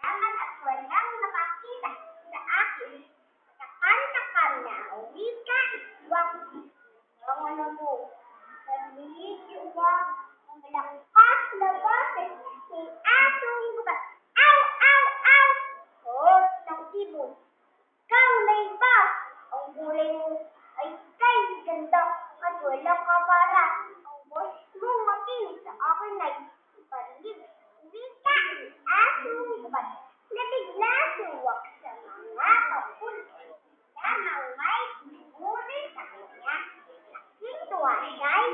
Salamat at walang nakakita sa akin. Takal-takal na wika, iwang ang ano mo. Sabihin iwang ang malakas na boses ni asong gubat. Aw, aw, aw! Hos ng ibon. Ikaw na iba. Ang gulay mo ay kay ganda at walang kapara. Ang boses mo makinis sa akin ay parinig. Wika ni asong gubat. Nabigla suwak sa mga kapul. Lamang may siguri sa kanya. Naking tuwa siya'y